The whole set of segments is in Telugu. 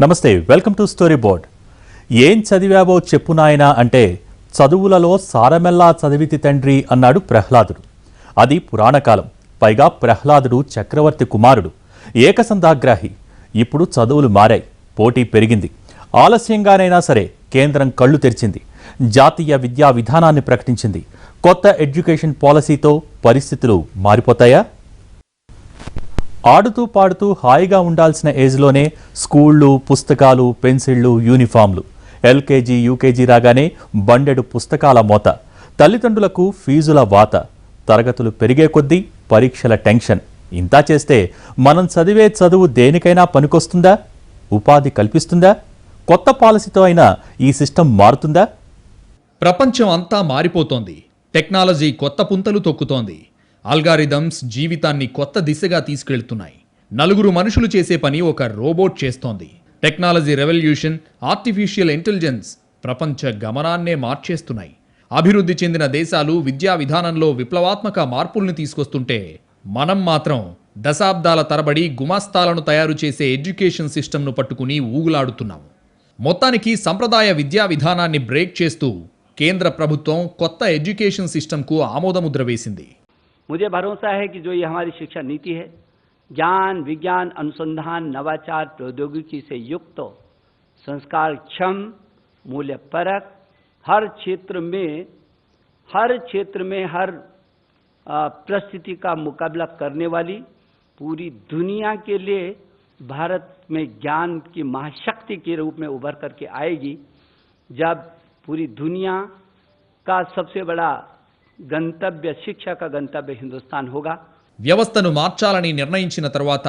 నమస్తే, వెల్కమ్ టు స్టోరీ బోర్డ్. ఏం చదివావో చెప్పు నాయనా అంటే చదువులలో సారమెల్లా చదివితి తండ్రి అన్నాడు ప్రహ్లాదుడు. అది పురాణకాలం. పైగా ప్రహ్లాదుడు చక్రవర్తి కుమారుడు, ఏకసంధాగ్రాహి. ఇప్పుడు చదువులు మారాయి, పోటీ పెరిగింది. ఆలస్యంగానైనా సరే కేంద్రం కళ్ళు తెరిచింది. జాతీయ విద్యా విధానాన్ని ప్రకటించింది. కొత్త ఎడ్యుకేషన్ పాలసీతో పరిస్థితులు మారిపోతాయా? ఆడుతూ పాడుతూ హాయిగా ఉండాల్సిన ఏజ్లోనే స్కూళ్ళు, పుస్తకాలు, పెన్సిళ్లు, యూనిఫామ్లు. ఎల్కేజీ, యూకేజీ రాగానే బండెడు పుస్తకాల మోత, తల్లిదండ్రులకు ఫీజుల వాత, తరగతులు పెరిగే కొద్దీ పరీక్షల టెన్షన్. ఇంతా చేస్తే మనం చదివే చదువు దేనికైనా పనికొస్తుందా? ఉపాధి కల్పిస్తుందా? కొత్త పాలసీతో అయినా ఈ సిస్టమ్ మారుతుందా? ప్రపంచం అంతా మారిపోతోంది. టెక్నాలజీ కొత్త పుంతలు తొక్కుతోంది. ఆల్గారిథమ్స్ జీవితాన్ని కొత్త దిశగా తీసుకెళ్తున్నాయి. నలుగురు మనుషులు చేసే పని ఒక రోబోట్ చేస్తోంది. టెక్నాలజీ రెవల్యూషన్, ఆర్టిఫిషియల్ ఇంటెలిజెన్స్ ప్రపంచ గమనాన్నే మార్చేస్తున్నాయి. అభివృద్ధి చెందిన దేశాలు విద్యా విధానంలో విప్లవాత్మక మార్పుల్ని తీసుకొస్తుంటే మనం మాత్రం దశాబ్దాల తరబడి గుమాస్తాలను తయారు చేసే ఎడ్యుకేషన్ సిస్టమ్ను పట్టుకుని ఊగులాడుతున్నాం. మొత్తానికి సంప్రదాయ విద్యా విధానాన్ని బ్రేక్ చేస్తూ కేంద్ర ప్రభుత్వం కొత్త ఎడ్యుకేషన్ సిస్టమ్కు ఆమోదముద్ర వేసింది. मुझे भरोसा है कि जो ये हमारी शिक्षा नीति है, ज्ञान, विज्ञान, अनुसंधान, नवाचार, प्रौद्योगिकी से युक्त, संस्कार क्षम, मूल्य परक, हर क्षेत्र में हर परिस्थिति का मुकाबला करने वाली, पूरी दुनिया के लिए भारत में ज्ञान की महाशक्ति के रूप में उभर करके आएगी. जब पूरी दुनिया का सबसे बड़ा గంతవ్య శిక్ష కా గంతవ్య హిందుస్థాన్ హోగా. వ్యవస్థను మార్చాలని నిర్ణయించిన తర్వాత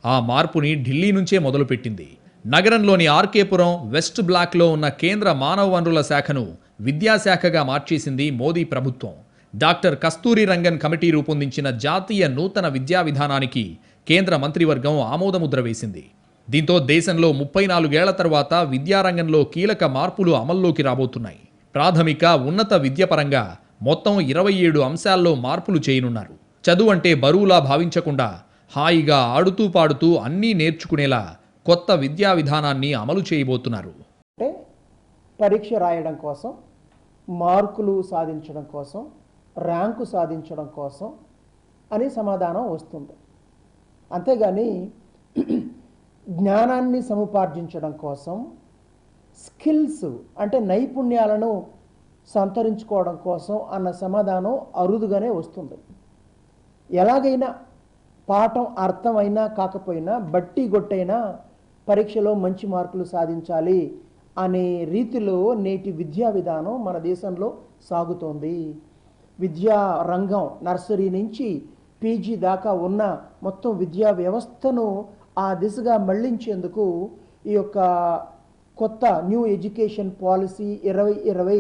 ఆ మార్పుని ఢిల్లీ నుంచే మొదలుపెట్టింది. నగరంలోని ఆర్కేపురం వెస్ట్ బ్లాక్లో ఉన్న కేంద్ర మానవ వనరుల శాఖను విద్యాశాఖగా మార్చేసింది మోదీ ప్రభుత్వం. డాక్టర్ కస్తూరి రంగన్ కమిటీ రూపొందించిన జాతీయ నూతన విద్యా విధానానికి కేంద్ర మంత్రివర్గం ఆమోదముద్ర వేసింది. దీంతో దేశంలో 34 ఏళ్ల తర్వాత విద్యారంగంలో కీలక మార్పులు అమల్లోకి రాబోతున్నాయి. ప్రాథమిక, ఉన్నత విద్య పరంగా మొత్తం 27 అంశాల్లో మార్పులు చేయనున్నారు. చదువు అంటే బరువులా భావించకుండా హాయిగా ఆడుతూ పాడుతూ అన్నీ నేర్చుకునేలా కొత్త విద్యా విధానాన్ని అమలు చేయబోతున్నారు. అంటే పరీక్ష రాయడం కోసం, మార్కులు సాధించడం కోసం, ర్యాంకు సాధించడం కోసం అని సమాధానం వస్తుంది. అంతేగాని జ్ఞానాన్ని సముపార్జించడం కోసం, స్కిల్స్ అంటే నైపుణ్యాలను సంతరించుకోవడం కోసం అన్న సమాధానం అరుదుగానే వస్తుంది. ఎలాగైనా పాఠం అర్థమైనా కాకపోయినా బట్టి గొట్టైనా పరీక్షలో మంచి మార్కులు సాధించాలి అనే రీతిలో నేటి విద్యా విధానం మన దేశంలో సాగుతోంది. విద్యా రంగం నర్సరీ నుంచి పీజీ దాకా ఉన్న మొత్తం విద్యా వ్యవస్థను ఆ దిశగా మళ్లించేందుకు ఈ యొక్క కొత్త న్యూ ఎడ్యుకేషన్ పాలసీ 2020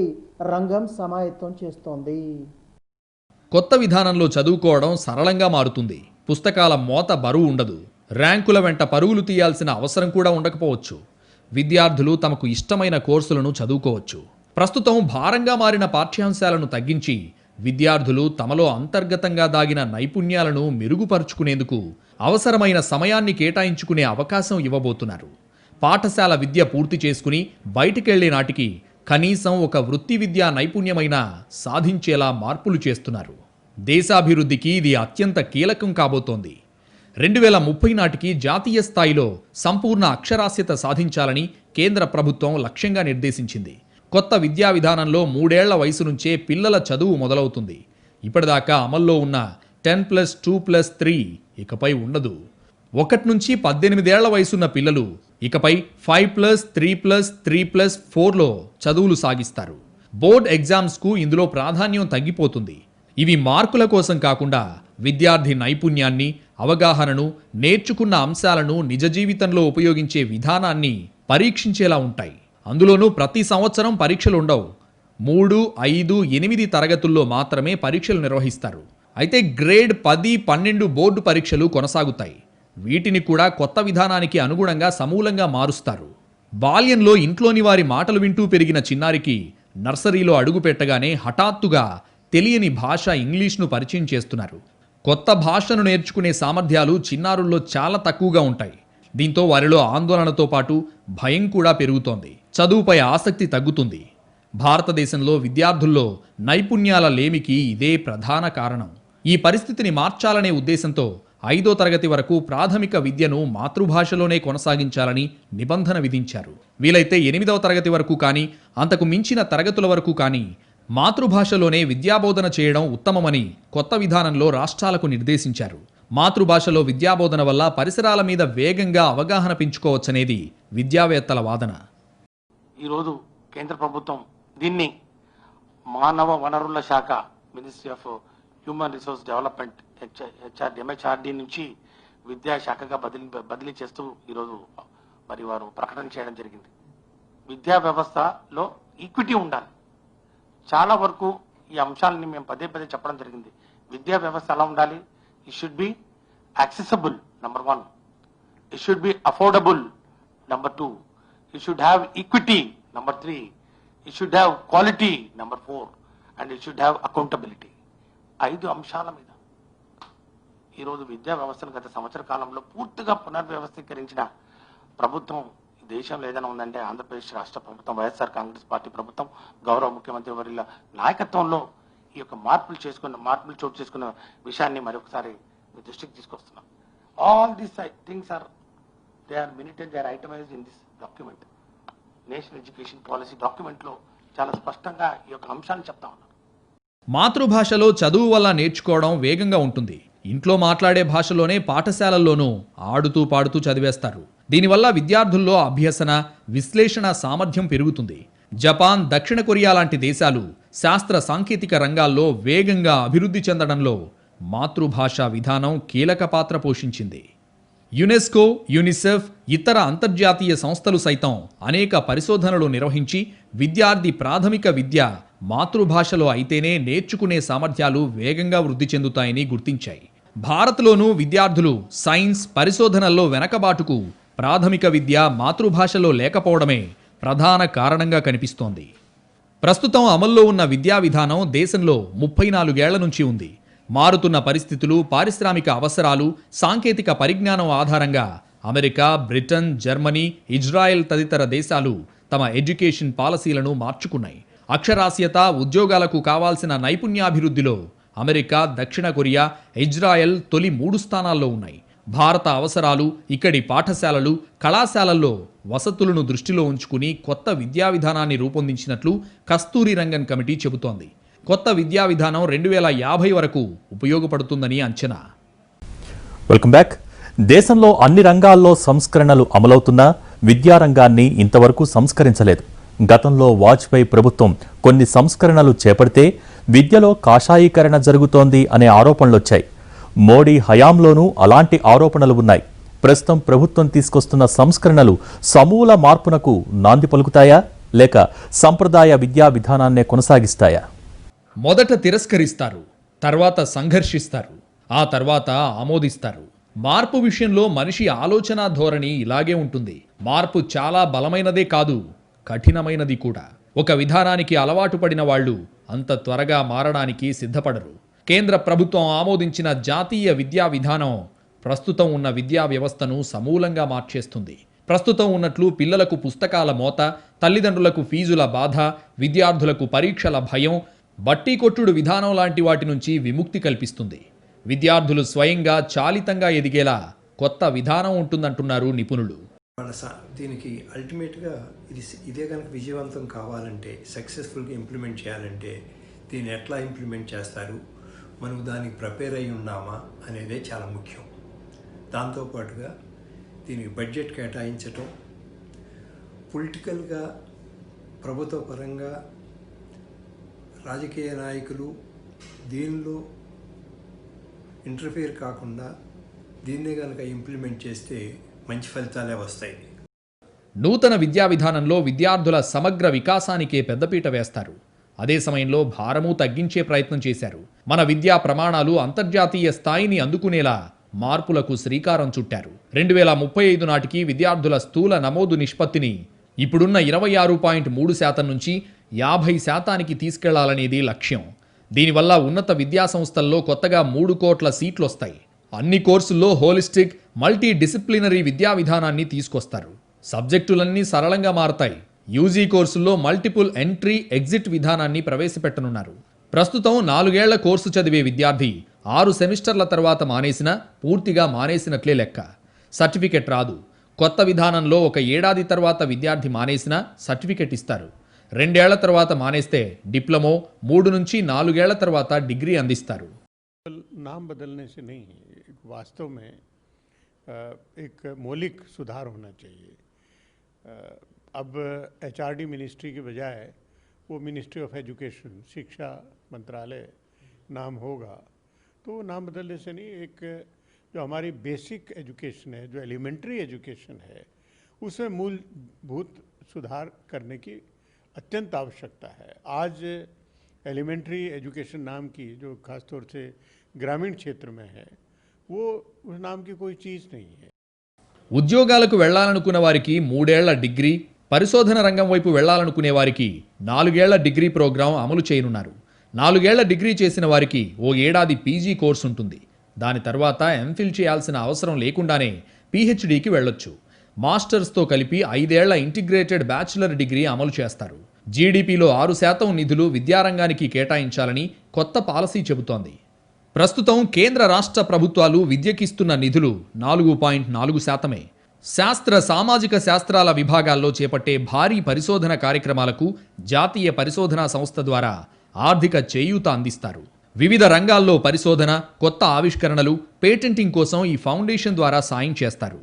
రంగం సమాయత్తం చేస్తోంది. కొత్త విధానంలో చదువుకోవడం సరళంగా మారుతుంది. పుస్తకాల మోత బరువు ఉండదు. ర్యాంకుల వెంట పరుగులు తీయాల్సిన అవసరం కూడా ఉండకపోవచ్చు. విద్యార్థులు తమకు ఇష్టమైన కోర్సులను చదువుకోవచ్చు. ప్రస్తుతం భారంగా మారిన పాఠ్యాంశాలను తగ్గించి విద్యార్థులు తమలో అంతర్గతంగా దాగిన నైపుణ్యాలను మెరుగుపరుచుకునేందుకు అవసరమైన సమయాన్ని కేటాయించుకునే అవకాశం ఇవ్వబోతున్నారు. పాఠశాల విద్య పూర్తి చేసుకుని బయటికెళ్లే నాటికి కనీసం ఒక వృత్తి విద్యా నైపుణ్యమైనా సాధించేలా మార్పులు చేస్తున్నారు. దేశాభివృద్ధికి ఇది అత్యంత కీలకం కాబోతోంది. 2030 నాటికి జాతీయ స్థాయిలో సంపూర్ణ అక్షరాస్యత సాధించాలని కేంద్ర ప్రభుత్వం లక్ష్యంగా నిర్దేశించింది. కొత్త విద్యా విధానంలో 3 ఏళ్ల వయసు నుంచే పిల్లల చదువు మొదలవుతుంది. ఇప్పటిదాకా అమల్లో ఉన్న 10+2+3 ఇకపై ఉండదు. 1 నుంచి 18 ఏళ్ల వయసున్న పిల్లలు ఇకపై 5+3+3+4లో చదువులు సాగిస్తారు. బోర్డ్ ఎగ్జామ్స్కు ఇందులో ప్రాధాన్యం తగ్గిపోతుంది. ఇవి మార్కుల కోసం కాకుండా విద్యార్థి నైపుణ్యాన్ని, అవగాహనను, నేర్చుకున్న అంశాలను నిజ జీవితంలో ఉపయోగించే విధానాన్ని పరీక్షించేలా ఉంటాయి. అందులోనూ ప్రతి సంవత్సరం పరీక్షలు ఉండవు. 3, 5, 8 తరగతుల్లో మాత్రమే పరీక్షలు నిర్వహిస్తారు. అయితే గ్రేడ్ 10, 12 బోర్డు పరీక్షలు కొనసాగుతాయి. వీటిని కూడా కొత్త విధానానికి అనుగుణంగా సమూలంగా మారుస్తారు. బాల్యంలో ఇంట్లోని వారి మాటలు వింటూ పెరిగిన చిన్నారికి నర్సరీలో అడుగు పెట్టగానే హఠాత్తుగా తెలియని భాష ఇంగ్లీష్ను పరిచయం చేస్తున్నారు. కొత్త భాషను నేర్చుకునే సామర్థ్యాలు చిన్నారుల్లో చాలా తక్కువగా ఉంటాయి. దీంతో వారిలో ఆందోళనతో పాటు భయం కూడా పెరుగుతోంది. చదువుపై ఆసక్తి తగ్గుతుంది. భారతదేశంలో విద్యార్థుల్లో నైపుణ్యాల లేమికి ఇదే ప్రధాన కారణం. ఈ పరిస్థితిని మార్చాలనే ఉద్దేశంతో 5వ తరగతి వరకు ప్రాథమిక విద్యను మాతృభాషలోనే కొనసాగించాలని నిబంధన విధించారు. వీలైతే 8వ తరగతి వరకు కానీ, అంతకు మించిన తరగతుల వరకు కానీ మాతృభాషలోనే విద్యాబోధన చేయడం ఉత్తమమని కొత్త విధానంలో రాష్ట్రాలకు నిర్దేశించారు. మాతృభాషలో విద్యాబోధన వల్ల పరిసరాల మీద వేగంగా అవగాహన పెంచుకోవచ్చనేది విద్యావేత్తల వాదన. ఈరోజు కేంద్ర ప్రభుత్వం దీన్ని మానవ వనరుల శాఖ, ministry of human resource development, MHRD నుంచి విద్యాశాఖగా బదిలీ చేస్తూ ఈరోజు మరి వారు ప్రకటన చేయడం జరిగింది. విద్యా వ్యవస్థలో ఈక్విటీ ఉండాలి. చాలా వరకు ఈ అంశాలని మేము పదే చెప్పడం జరిగింది. విద్యా వ్యవస్థ ఎలా ఉండాలి? It should be accessible, number 1. It should be affordable, number 2. It should have equity, number 3. It should have quality, number 4. And it should have accountability. 5 అంశాల మీద ఈరోజు విద్యా వ్యవస్థను గత సంవత్సర కాలంలో పూర్తిగా పునర్వ్యవస్థీకరించిన ప్రభుత్వం దేశంలో ఏదైనా ఉందంటే ఆంధ్రప్రదేశ్ రాష్ట్ర ప్రభుత్వం, వైఎస్ఆర్ కాంగ్రెస్ పార్టీ ప్రభుత్వం, గౌరవ ముఖ్యమంత్రి వర్యుల నాయకత్వంలో ఈ యొక్క మార్పులు చోటు చేసుకున్న విషయాన్ని మరొకసారి మీ దృష్టికి తీసుకొస్తున్నాం. All these things they are minuted, they are itemized in this document. National education policy document లో చాలా స్పష్టంగా ఈ యొక్క అంశాన్ని చెప్తా ఉన్నారు. మాతృభాషలో చదువు వల్ల నేర్చుకోవడం వేగంగా ఉంటుంది. ఇంట్లో మాట్లాడే భాషలోనే పాఠశాలల్లోనూ ఆడుతూ పాడుతూ చదివేస్తారు. దీనివల్ల విద్యార్థుల్లో అభ్యసన, విశ్లేషణ సామర్థ్యం పెరుగుతుంది. జపాన్, దక్షిణ కొరియా లాంటి దేశాలు శాస్త్ర సాంకేతిక రంగాల్లో వేగంగా అభివృద్ధి చెందడంలో మాతృభాషా విధానం కీలక పాత్ర పోషించింది. యునెస్కో, యూనిసెఫ్, ఇతర అంతర్జాతీయ సంస్థలు సైతం అనేక పరిశోధనలు నిర్వహించి విద్యార్థి ప్రాథమిక విద్య మాతృభాషలో అయితేనే నేర్చుకునే సామర్థ్యాలు వేగంగా వృద్ధి చెందుతాయని గుర్తించాయి. భారత్లోనూ విద్యార్థులు సైన్స్, పరిశోధనల్లో వెనకబాటుకు ప్రాథమిక విద్య మాతృభాషలో లేకపోవడమే ప్రధాన కారణంగా కనిపిస్తోంది. ప్రస్తుతం అమల్లో ఉన్న విద్యా విధానం దేశంలో 34 ఏళ్ల నుంచి ఉంది. మారుతున్న పరిస్థితులు, పారిశ్రామిక అవసరాలు, సాంకేతిక పరిజ్ఞానం ఆధారంగా అమెరికా, బ్రిటన్, జర్మనీ, ఇజ్రాయెల్ తదితర దేశాలు తమ ఎడ్యుకేషన్ పాలసీలను మార్చుకున్నాయి. అక్షరాస్యత, ఉద్యోగాలకు కావాల్సిన నైపుణ్యాభివృద్ధిలో అమెరికా, దక్షిణ కొరియా, ఇజ్రాయెల్ తొలి 3 స్థానాల్లో ఉన్నాయి. భారత అవసరాలు, ఇక్కడి పాఠశాలలు, కళాశాలల్లో వసతులను దృష్టిలో ఉంచుకుని కొత్త విద్యా విధానాన్ని రూపొందించినట్లు కస్తూరి రంగన్ కమిటీ చెబుతోంది. కొత్త విద్యా విధానం 2050 వరకు ఉపయోగపడుతుందని అంచనా. Welcome back. దేశంలో అన్ని రంగాల్లో సంస్కరణలు అమలవుతున్నా విద్యారంగాన్ని ఇంతవరకు సంస్కరించలేదు. గతంలో వాజ్పేయి ప్రభుత్వం కొన్ని సంస్కరణలు చేపడితే విద్యలో కాషాయీకరణ జరుగుతోంది అనే ఆరోపణలొచ్చాయి. మోడీ హయాంలోనూ అలాంటి ఆరోపణలు ఉన్నాయి. ప్రస్తుతం ప్రభుత్వం తీసుకొస్తున్న సంస్కరణలు సమూల మార్పునకు నాంది పలుకుతాయా, లేక సంప్రదాయ విద్యా విధానాన్నే కొనసాగిస్తాయా? మొదట తిరస్కరిస్తారు, తర్వాత సంఘర్షిస్తారు, ఆ తర్వాత ఆమోదిస్తారు. మార్పు విషయంలో మనిషి ఆలోచన ధోరణి ఇలాగే ఉంటుంది. మార్పు చాలా బలమైనదే కాదు, కఠినమైనది కూడా. ఒక విధానానికి అలవాటు పడిన వాళ్ళు అంత త్వరగా మారడానికి సిద్ధపడరు. కేంద్ర ప్రభుత్వం ఆమోదించిన జాతీయ విద్యా విధానం ప్రస్తుతం ఉన్న విద్యా వ్యవస్థను సమూలంగా మార్చేస్తుంది. ప్రస్తుతం ఉన్నట్లు పిల్లలకు పుస్తకాల మోత, తల్లిదండ్రులకు ఫీజుల బాధ, విద్యార్థులకు పరీక్షల భయం, బట్టి కొట్టుడు విధానం లాంటి వాటి నుంచి విముక్తి కల్పిస్తుంది. విద్యార్థులు స్వయంగా చాలితంగా ఎదిగేలా కొత్త విధానం ఉంటుందంటున్నారు నిపుణులు. దీనికి అల్టిమేట్గా ఇదే కనుక విజయవంతం కావాలంటే, సక్సెస్ఫుల్గా ఇంప్లిమెంట్ చేయాలంటే దీన్ని ఎట్లా ఇంప్లిమెంట్ చేస్తారు, మనం దానికి ప్రిపేర్ అయి ఉన్నామా అనేదే చాలా ముఖ్యం. దాంతోపాటుగా దీనికి బడ్జెట్ కేటాయించటం, పొలిటికల్గా ప్రభుత్వ పరంగా రాజకీయ నాయకులు దీనిలో ఇంటర్ఫియర్ కాకుండా దీన్నే కనుక ఇంప్లిమెంట్ చేస్తే మంచి ఫలితాలే వస్తాయి. నూతన విద్యా విధానంలో విద్యార్థుల సమగ్ర వికాసానికే పెద్దపీట వేస్తారు. అదే సమయంలో భారము తగ్గించే ప్రయత్నం చేశారు. మన విద్యా ప్రమాణాలు అంతర్జాతీయ స్థాయిని అందుకునేలా మార్పులకు శ్రీకారం చుట్టారు. 2035 నాటికి విద్యార్థుల స్థూల నమోదు నిష్పత్తిని ఇప్పుడున్న 26.3% నుంచి 50% తీసుకెళ్లాలనేది లక్ష్యం. దీనివల్ల ఉన్నత విద్యా సంస్థల్లో కొత్తగా 3 కోట్ల సీట్లొస్తాయి. అన్ని కోర్సుల్లో హోలిస్టిక్ మల్టీ డిసిప్లినరీ విద్యా విధానాన్ని తీసుకొస్తారు. సబ్జెక్టులన్నీ సరళంగా మారతాయి. యూజీ కోర్సుల్లో మల్టిపుల్ ఎంట్రీ ఎగ్జిట్ విధానాన్ని ప్రవేశపెట్టనున్నారు. ప్రస్తుతం 4 ఏళ్ల కోర్సు చదివే విద్యార్థి 6 సెమిస్టర్ల తర్వాత మానేసినా పూర్తిగా మానేసినట్లే లెక్క. సర్టిఫికెట్ రాదు. కొత్త విధానంలో 1 ఏడాది తర్వాత విద్యార్థి మానేసినా సర్టిఫికెట్ ఇస్తారు. 2 ఏళ్ల తర్వాత మానేస్తే డిప్లొమో, 3 నుంచి 4 ఏళ్ల తర్వాత డిగ్రీ అందిస్తారు. नाम बदलने से नहीं, वास्तव में एक मौलिक सुधार होना चाहिए. अब एचआरडी मिनिस्ट्री के बजाय वो मिनिस्ट्री ऑफ एजुकेशन, शिक्षा मंत्रालय नाम होगा. तो नाम बदलने से नहीं, एक जो हमारी बेसिक एजुकेशन है, जो एलिमेंट्री एजुकेशन है, उसमें मूलभूत सुधार करने की अत्यंत आवश्यकता है. आज एलिमेंट्री एजुकेशन नाम की जो खासतौर से ग्रामीण क्षेत्र में है, वो उस नाम की कोई चीज़ नहीं है. ఉద్యోగాలకు వెళ్లాలనుకున్న వారికి 3 ఏళ్ల డిగ్రీ, పరిశోధన రంగం వైపు వెళ్లాలనుకునే వారికి 4 ఏళ్ల డిగ్రీ ప్రోగ్రాం అమలు చేయనున్నారు. 4 ఏళ్ల డిగ్రీ చేసిన వారికి 1 ఏడాది పీజీ కోర్సు ఉంటుంది. దాని తర్వాత ఎంఫిల్ చేయాల్సిన అవసరం లేకుండానే పీహెచ్డీకి వెళ్ళొచ్చు. మాస్టర్స్తో కలిపి 5 ఏళ్ల ఇంటిగ్రేటెడ్ బ్యాచిలర్ డిగ్రీ అమలు చేస్తారు. జీడీపీలో 6% నిధులు విద్యారంగానికి కేటాయించాలని కొత్త పాలసీ చెబుతోంది. ప్రస్తుతం కేంద్ర రాష్ట్ర ప్రభుత్వాలు విద్యకిస్తున్న నిధులు 4.4%. శాస్త్ర సామాజిక శాస్త్రాల విభాగాల్లో చేపట్టే భారీ పరిశోధన కార్యక్రమాలకు జాతీయ పరిశోధనా సంస్థ ద్వారా ఆర్థిక చేయూత అందిస్తారు. వివిధ రంగాల్లో పరిశోధన, కొత్త ఆవిష్కరణలు, పేటెంటింగ్ కోసం ఈ ఫౌండేషన్ ద్వారా సాయం చేస్తారు.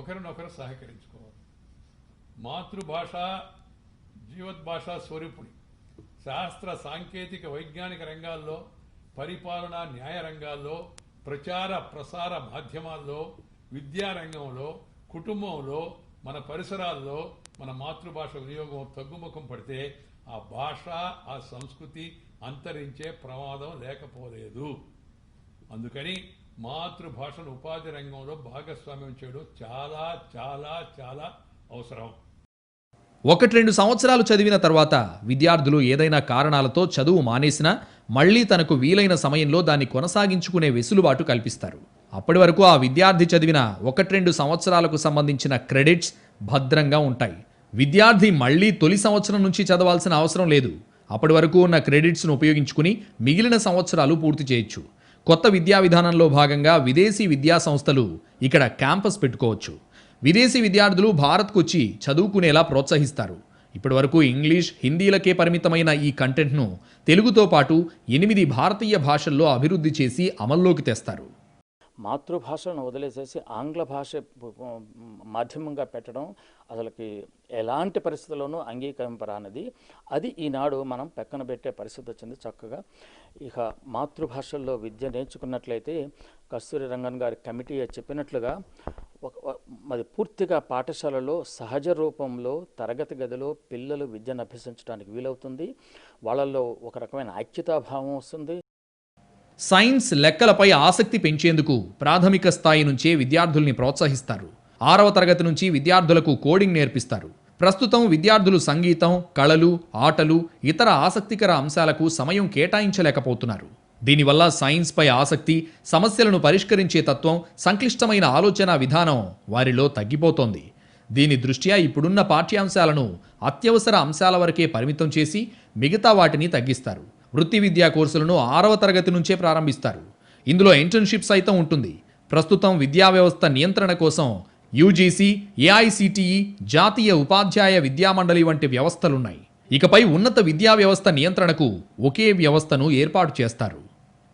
ఒకరినొకరు సహకరించుకోవాలి. మాతృభాష జీవద్భాష స్వరూపుడి. శాస్త్ర సాంకేతిక వైజ్ఞానిక రంగాల్లో, పరిపాలన న్యాయ రంగాల్లో, ప్రచార ప్రసార మాధ్యమాల్లో, విద్యారంగంలో, కుటుంబంలో, మన పరిసరాల్లో మన మాతృభాష వినియోగం తగ్గుముఖం పడితే ఆ భాష, ఆ సంస్కృతి అంతరించే ప్రమాదం లేకపోలేదు. అందుకని మాతృభాషను ఉపాధి రంగంలో భాగస్వామ్యం చేయడం చాలా చాలా చాలా అవసరం. 1-2 సంవత్సరాలు చదివిన తర్వాత విద్యార్థులు ఏదైనా కారణాలతో చదువు మానేసినా మళ్లీ తనకు వీలైన సమయంలో దాన్ని కొనసాగించుకునే వెసులుబాటు కల్పిస్తారు. అప్పటి వరకు ఆ విద్యార్థి చదివిన 1-2 సంవత్సరాలకు సంబంధించిన క్రెడిట్స్ భద్రంగా ఉంటాయి. విద్యార్థి మళ్లీ తొలి సంవత్సరం నుంచి చదవాల్సిన అవసరం లేదు. అప్పటి వరకు ఉన్న క్రెడిట్స్ను ఉపయోగించుకుని మిగిలిన సంవత్సరాలు పూర్తి చేయొచ్చు. కొత్త విద్యా విధానంలో భాగంగా విదేశీ విద్యా సంస్థలు ఇక్కడ క్యాంపస్ పెట్టుకోవచ్చు. విదేశీ విద్యార్థులు భారత్కు వచ్చి చదువుకునేలా ప్రోత్సహిస్తారు. ఇప్పటి వరకు ఇంగ్లీష్, హిందీలకే పరిమితమైన ఈ కంటెంట్ను తెలుగుతో పాటు 8 భారతీయ భాషల్లో అభివృద్ధి చేసి అమల్లోకి తెస్తారు. మాతృభాషను వదిలేసేసి ఆంగ్ల భాష మాధ్యమంగా పెట్టడం అసలుకి ఎలాంటి పరిస్థితుల్లోనూ అంగీకరింపరానిది. అది ఈనాడు మనం పక్కన పెట్టే పరిస్థితి వచ్చింది. చక్కగా ఇక మాతృభాషల్లో విద్య నేర్చుకున్నట్లయితే కస్తూరి రంగన్ గారి కమిటీ చెప్పినట్లుగా మరి పూర్తిగా పాఠశాలలో సహజ రూపంలో తరగతి గదిలో పిల్లలు విద్యను అభ్యసించడానికి వీలవుతుంది. వాళ్ళల్లో ఒక రకమైన ఐక్యతాభావం వస్తుంది. సైన్స్, లెక్కలపై ఆసక్తి పెంచేందుకు ప్రాథమిక స్థాయి నుంచే విద్యార్థుల్ని ప్రోత్సహిస్తారు. 6వ తరగతి నుంచి విద్యార్థులకు కోడింగ్ నేర్పిస్తారు. ప్రస్తుతం విద్యార్థులు సంగీతం, కళలు, ఆటలు, ఇతర ఆసక్తికర అంశాలకు సమయం కేటాయించలేకపోతున్నారు. దీనివల్ల సైన్స్పై ఆసక్తి, సమస్యలను పరిష్కరించే తత్వం, సంక్లిష్టమైన ఆలోచన విధానం వారిలో తగ్గిపోతోంది. దీని దృష్ట్యా ఇప్పుడున్న పాఠ్యాంశాలను అత్యవసర అంశాల వరకే పరిమితం చేసి మిగతా వాటిని తగ్గిస్తారు. వృత్తి విద్యా కోర్సులను 6వ తరగతి నుంచే ప్రారంభిస్తారు. ఇందులో ఇంటర్న్షిప్ సైతం ఉంటుంది. ప్రస్తుతం విద్యా వ్యవస్థ నియంత్రణ కోసం యూజీసీ, ఏఐసిటిఈ, జాతీయ ఉపాధ్యాయ విద్యామండలి వంటి వ్యవస్థలున్నాయి. ఇకపై ఉన్నత విద్యా వ్యవస్థ నియంత్రణకు ఒకే వ్యవస్థను ఏర్పాటు చేస్తారు.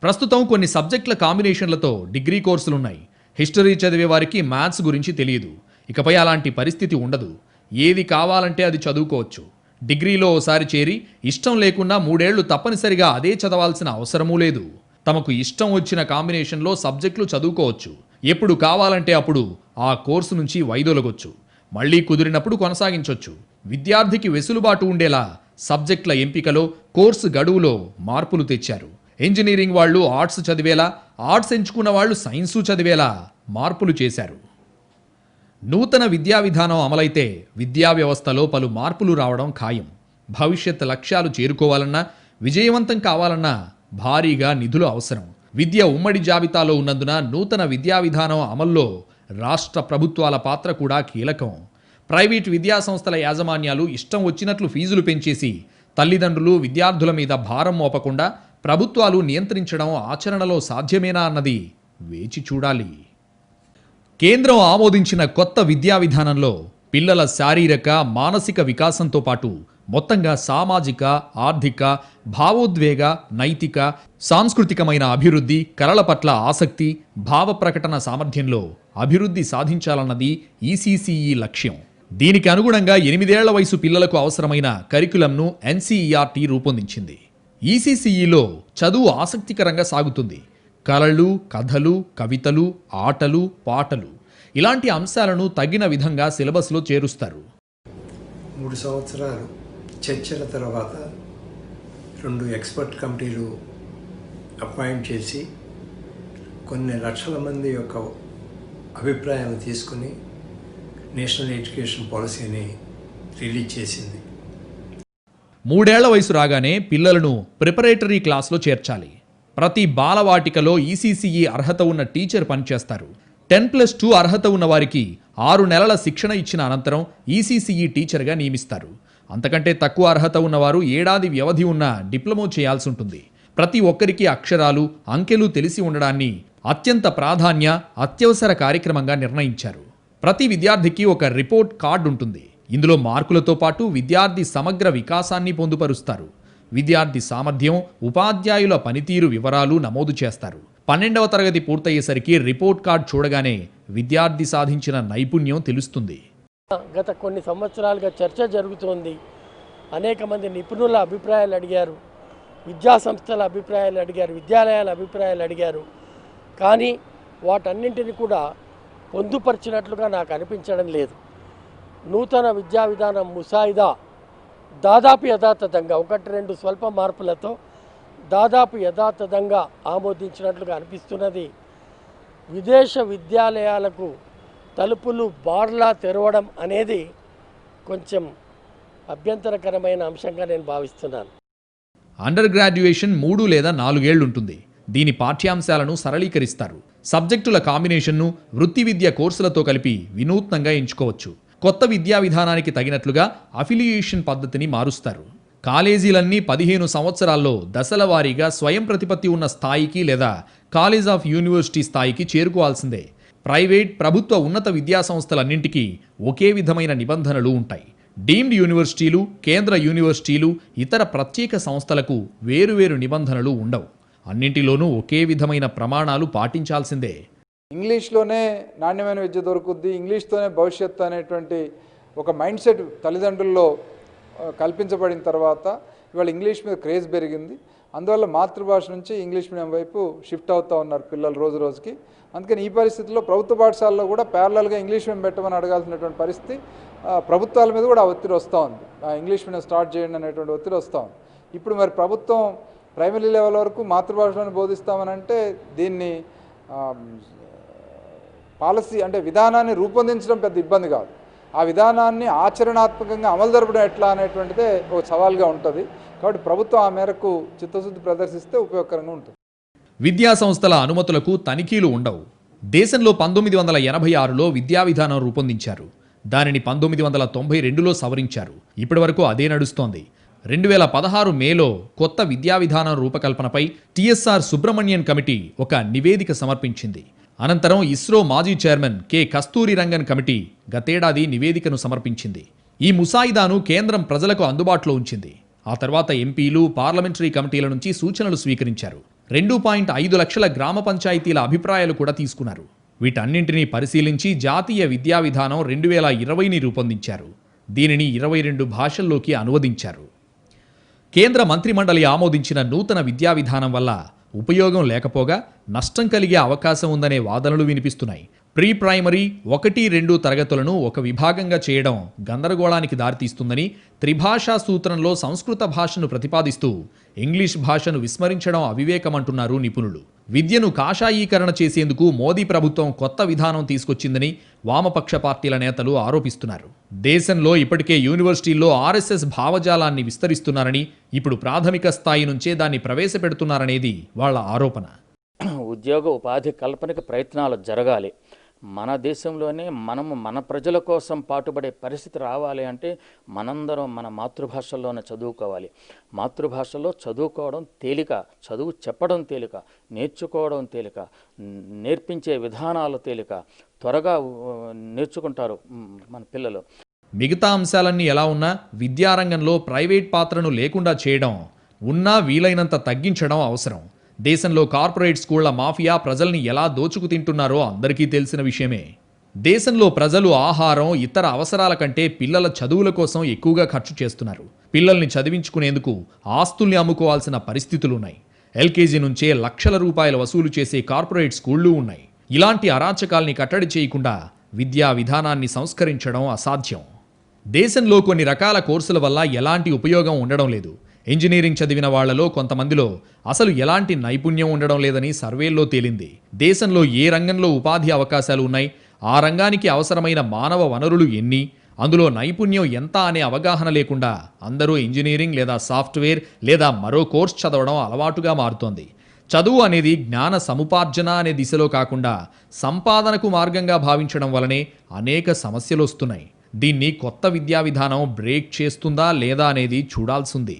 ప్రస్తుతం కొన్ని సబ్జెక్టుల కాంబినేషన్లతో డిగ్రీ కోర్సులున్నాయి. హిస్టరీ చదివే వారికి మ్యాథ్స్ గురించి తెలియదు. ఇకపై అలాంటి పరిస్థితి ఉండదు. ఏది కావాలంటే అది చదువుకోవచ్చు. డిగ్రీలో ఓసారి చేరి ఇష్టం లేకుండా 3 ఏళ్లు తప్పనిసరిగా అదే చదవాల్సిన అవసరమూ లేదు. తమకు ఇష్టం వచ్చిన కాంబినేషన్లో సబ్జెక్టులు చదువుకోవచ్చు. ఎప్పుడు కావాలంటే అప్పుడు ఆ కోర్సు నుంచి వైదొలగొచ్చు. మళ్లీ కుదిరినప్పుడు కొనసాగించవచ్చు. విద్యార్థికి వెసులుబాటు ఉండేలా సబ్జెక్టుల ఎంపికలో, కోర్సు గడువులో మార్పులు తెచ్చారు. ఇంజనీరింగ్ వాళ్ళు ఆర్ట్స్ చదివేలా, ఆర్ట్స్ ఎంచుకున్న వాళ్ళు సైన్సు చదివేలా మార్పులు చేశారు. నూతన విద్యా విధానం అమలైతే విద్యా వ్యవస్థలో పలు మార్పులు రావడం ఖాయం. భవిష్యత్ లక్ష్యాలు చేరుకోవాలన్నా, విజయవంతం కావాలన్నా భారీగా నిధులు అవసరం. విద్య ఉమ్మడి జాబితాలో ఉన్నందున నూతన విద్యా విధానం అమల్లో రాష్ట్ర ప్రభుత్వాల పాత్ర కూడా కీలకం. ప్రైవేట్ విద్యా సంస్థల యాజమాన్యాలు ఇష్టం వచ్చినట్లు ఫీజులు పెంచేసి తల్లిదండ్రులు, విద్యార్థుల మీద భారం మోపకుండా ప్రభుత్వాలు నియంత్రించడం ఆచరణలో సాధ్యమేనా అన్నది వేచి చూడాలి. కేంద్రం ఆమోదించిన కొత్త విద్యా విధానంలో పిల్లల శారీరక, మానసిక వికాసంతో పాటు మొత్తంగా సామాజిక, ఆర్థిక, భావోద్వేగ, నైతిక, సాంస్కృతికమైన అభివృద్ధి, కళల పట్ల ఆసక్తి, భావ ప్రకటన సామర్థ్యంలో అభివృద్ధి సాధించాలన్నది ఈసీసీఈ లక్ష్యం. దీనికి అనుగుణంగా 8 ఏళ్ల వయసు పిల్లలకు అవసరమైన కరికులంను ఎన్సీఈఆర్టీ రూపొందించింది. ఈసీసీఈలో చదువు ఆసక్తికరంగా సాగుతుంది. కళలు, కథలు, కవితలు, ఆటలు, పాటలు ఇలాంటి అంశాలను తగిన విధంగా సిలబస్లో చేరుస్తారు. 3 సంవత్సరాలు చర్చల తర్వాత 2 ఎక్స్పర్ట్ కమిటీలు అపాయింట్ చేసి కొన్ని లక్షల మంది యొక్క అభిప్రాయాలను తీసుకుని నేషనల్ ఎడ్యుకేషన్ పాలసీని రిలీజ్ చేసింది. 3 ఏళ్ల వయసు రాగానే పిల్లలను ప్రిపరేటరీ క్లాస్లో చేర్చాలి. ప్రతి బాలవాటికలో ఈసీసీఈ అర్హత ఉన్న టీచర్ పనిచేస్తారు. 10+2 అర్హత ఉన్న వారికి 6 నెలల శిక్షణ ఇచ్చిన అనంతరం ఈసీసీఈ టీచర్గా నియమిస్తారు. అంతకంటే తక్కువ అర్హత ఉన్నవారు ఏడాది వ్యవధి ఉన్న డిప్లొమా చేయాల్సి ఉంటుంది. ప్రతి ఒక్కరికి అక్షరాలు, అంకెలు తెలిసి ఉండడాన్ని అత్యంత ప్రాధాన్య, అత్యవసర కార్యక్రమంగా నిర్ణయించారు. ప్రతి విద్యార్థికి ఒక రిపోర్ట్ కార్డు ఉంటుంది. ఇందులో మార్కులతో పాటు విద్యార్థి సమగ్ర వికాసాన్ని పొందుపరుస్తారు. విద్యార్థి సామర్థ్యం, ఉపాధ్యాయుల పనితీరు వివరాలు నమోదు చేస్తారు. 12వ తరగతి పూర్తయ్యేసరికి రిపోర్ట్ కార్డు చూడగానే విద్యార్థి సాధించిన నైపుణ్యం తెలుస్తుంది. గత కొన్ని సంవత్సరాలుగా చర్చ జరుగుతోంది. అనేక మంది నిపుణుల అభిప్రాయాలు అడిగారు, విద్యా సంస్థల అభిప్రాయాలు అడిగారు, విద్యాలయాల అభిప్రాయాలు అడిగారు. కానీ వాటన్నింటిని కూడా పొందుపరిచినట్లుగా నాకు అనిపించడం లేదు. నూతన విద్యా విధానం ముసాయిదా దాదాపు యథాతథంగా 1-2 స్వల్ప మార్పులతో దాదాపు యథాతథంగా ఆమోదించినట్లుగా అనిపిస్తున్నది. విదేశ విద్యాలయాలకు తలుపులు బార్లా తెరవడం అనేది కొంచెం అభ్యంతరకరమైన అంశంగా నేను భావిస్తున్నాను. అండర్ గ్రాడ్యుయేషన్ 3 లేదా 4 ఏళ్లు ఉంటుంది. దీని పాఠ్యాంశాలను సరళీకరిస్తారు. సబ్జెక్టుల కాంబినేషన్ను వృత్తి విద్య కోర్సులతో కలిపి వినూత్నంగా ఎంచుకోవచ్చు. కొత్త విద్యా విధానానికి తగినట్లుగా అఫిలియేషన్ పద్ధతిని మారుస్తారు. కాలేజీలన్నీ 15 సంవత్సరాల్లో దశల వారీగా స్వయం ప్రతిపత్తి ఉన్న స్థాయికి లేదా కాలేజ్ ఆఫ్ యూనివర్సిటీ స్థాయికి చేరుకోవాల్సిందే. ప్రైవేట్, ప్రభుత్వ ఉన్నత విద్యా సంస్థలన్నింటికీ ఒకే విధమైన నిబంధనలు ఉంటాయి. డీమ్డ్ యూనివర్సిటీలు, కేంద్ర యూనివర్సిటీలు, ఇతర ప్రత్యేక సంస్థలకు వేరువేరు నిబంధనలు ఉండవు. అన్నింటిలోనూ ఒకే విధమైన ప్రమాణాలు పాటించాల్సిందే. ఇంగ్లీష్లోనే నాణ్యమైన విద్య దొరుకుద్ది, ఇంగ్లీష్తోనే భవిష్యత్తు అనేటువంటి ఒక మైండ్ సెట్ తల్లిదండ్రుల్లో కల్పించబడిన తర్వాత ఇవాళ ఇంగ్లీష్ మీద క్రేజ్ పెరిగింది. అందువల్ల మాతృభాష నుంచి ఇంగ్లీష్ మీడియం వైపు షిఫ్ట్ అవుతూ ఉన్నారు పిల్లలు రోజు రోజుకి. అందుకని ఈ పరిస్థితుల్లో ప్రభుత్వ పాఠశాలలో కూడా ప్యారలల్గా ఇంగ్లీష్ మీడియం పెట్టమని అడగాల్సినటువంటి పరిస్థితి ప్రభుత్వాల మీద కూడా ఒత్తిడి వస్తూ ఉంది. ఇంగ్లీష్ మీడియం స్టార్ట్ చేయండి అనేటువంటి ఒత్తిడి వస్తూ ఉంది. ఇప్పుడు మరి ప్రభుత్వం ప్రైమరీ లెవెల్ వరకు మాతృభాషలోనే బోధిస్తామనంటే దీన్ని పాలసీ అంటే విధానాన్ని రూపొందించడం పెద్ద ఇబ్బంది కాదు. ఆ విధానాన్ని ఆచరణాత్మకంగా అమలు జరపడం ఎట్లా అనేటువంటిదే ఒక సవాల్గా ఉంటుంది. కాబట్టి ప్రభుత్వం ఆ మేరకు చిత్తశుద్ధి ప్రదర్శిస్తే ఉపయోగకరంగా ఉంటుంది. విద్యా సంస్థల అనుమతులకు తనిఖీలు ఉండవు. దేశంలో 1986లో విద్యా విధానం రూపొందించారు. దానిని 1992లో సవరించారు. ఇప్పటి వరకు అదే నడుస్తోంది. 2016 మేలో కొత్త విద్యా విధానం రూపకల్పనపై టీఎస్ఆర్ సుబ్రహ్మణ్యన్ కమిటీ ఒక నివేదిక సమర్పించింది. అనంతరం ఇస్రో మాజీ చైర్మన్ కె కస్తూరి రంగన్ కమిటీ గతేడాది నివేదికను సమర్పించింది. ఈ ముసాయిదాను కేంద్రం ప్రజలకు అందుబాటులో ఉంచింది. ఆ తర్వాత ఎంపీలు, పార్లమెంటరీ కమిటీల నుంచి సూచనలు స్వీకరించారు. 2.5 లక్షల గ్రామ పంచాయతీల అభిప్రాయాలు కూడా తీసుకున్నారు. వీటన్నింటినీ పరిశీలించి జాతీయ విద్యా విధానం 2020ని రూపొందించారు. దీనిని 22 భాషల్లోకి అనువదించారు. కేంద్ర మంత్రిమండలి ఆమోదించిన నూతన విద్యా విధానం వల్ల ఉపయోగం లేకపోగా నష్టం కలిగే అవకాశం ఉందనే వాదనలు వినిపిస్తున్నాయి. ప్రీ ప్రైమరీ 1-2 తరగతులను ఒక విభాగంగా చేయడం గందరగోళానికి దారితీస్తుందని, త్రిభాషా సూత్రంలో సంస్కృత భాషను ప్రతిపాదిస్తూ ఇంగ్లీష్ భాషను విస్మరించడం అవివేకమంటున్నారు నిపుణులు. విద్యను కాషాయీకరణ చేసేందుకు మోదీ ప్రభుత్వం కొత్త విధానం తీసుకొచ్చిందని వామపక్ష పార్టీల నేతలు ఆరోపిస్తున్నారు. దేశంలో ఇప్పటికే యూనివర్సిటీల్లో ఆర్ఎస్ఎస్ భావజాలాన్ని విస్తరిస్తున్నారని, ఇప్పుడు ప్రాథమిక స్థాయి నుంచే దాన్ని ప్రవేశపెడుతున్నారనేది వాళ్ల ఆరోపణ. ఉద్యోగ ఉపాధి కల్పనకి ప్రయత్నాలు జరగాలి. మన దేశంలోనే మనము మన ప్రజల కోసం పాటుపడే పరిస్థితి రావాలి అంటే మనందరం మన మాతృభాషల్లోనే చదువుకోవాలి. మాతృభాషలో చదువుకోవడం తేలిక, చదువు చెప్పడం తేలిక, నేర్చుకోవడం తేలిక, నేర్పించే విధానాలు తేలిక, త్వరగా నేర్చుకుంటారు మన పిల్లలు. మిగతా అంశాలన్నీ ఎలా ఉన్నా విద్యారంగంలో ప్రైవేట్ పాత్రను లేకుండా చేయడం, ఉన్నా వీలైనంత తగ్గించడం అవసరం. దేశంలో కార్పొరేట్ స్కూళ్ల మాఫియా ప్రజల్ని ఎలా దోచుకు తింటున్నారో అందరికీ తెలిసిన విషయమే. దేశంలో ప్రజలు ఆహారం, ఇతర అవసరాల కంటే పిల్లల చదువుల కోసం ఎక్కువగా ఖర్చు చేస్తున్నారు. పిల్లల్ని చదివించుకునేందుకు ఆస్తుల్ని అమ్ముకోవాల్సిన పరిస్థితులున్నాయి. ఎల్కేజీ నుంచే లక్షల రూపాయలు వసూలు చేసే కార్పొరేట్ స్కూళ్లు ఉన్నాయి. ఇలాంటి అరాచకాల్ని కట్టడి చేయకుండా విద్యా విధానాన్ని సంస్కరించడం అసాధ్యం. దేశంలో కొన్ని రకాల కోర్సుల వల్ల ఎలాంటి ఉపయోగం ఉండడం లేదు. ఇంజనీరింగ్ చదివిన వాళ్లలో కొంతమందిలో అసలు ఎలాంటి నైపుణ్యం ఉండడం లేదని సర్వేల్లో తేలింది. దేశంలో ఏ రంగంలో ఉపాధి అవకాశాలు ఉన్నాయి, ఆ రంగానికి అవసరమైన మానవ వనరులు ఎన్ని, అందులో నైపుణ్యం ఎంత అనే అవగాహన లేకుండా అందరూ ఇంజనీరింగ్ లేదా సాఫ్ట్వేర్ లేదా మరో కోర్స్ చదవడం అలవాటుగా మారుతోంది. చదువు అనేది జ్ఞాన సముపార్జన అనే దిశలో కాకుండా సంపాదనకు మార్గంగా భావించడం వలనే అనేక సమస్యలు వస్తున్నాయి. దీన్ని కొత్త విద్యా విధానం బ్రేక్ చేస్తుందా లేదా అనేది చూడాల్సింది.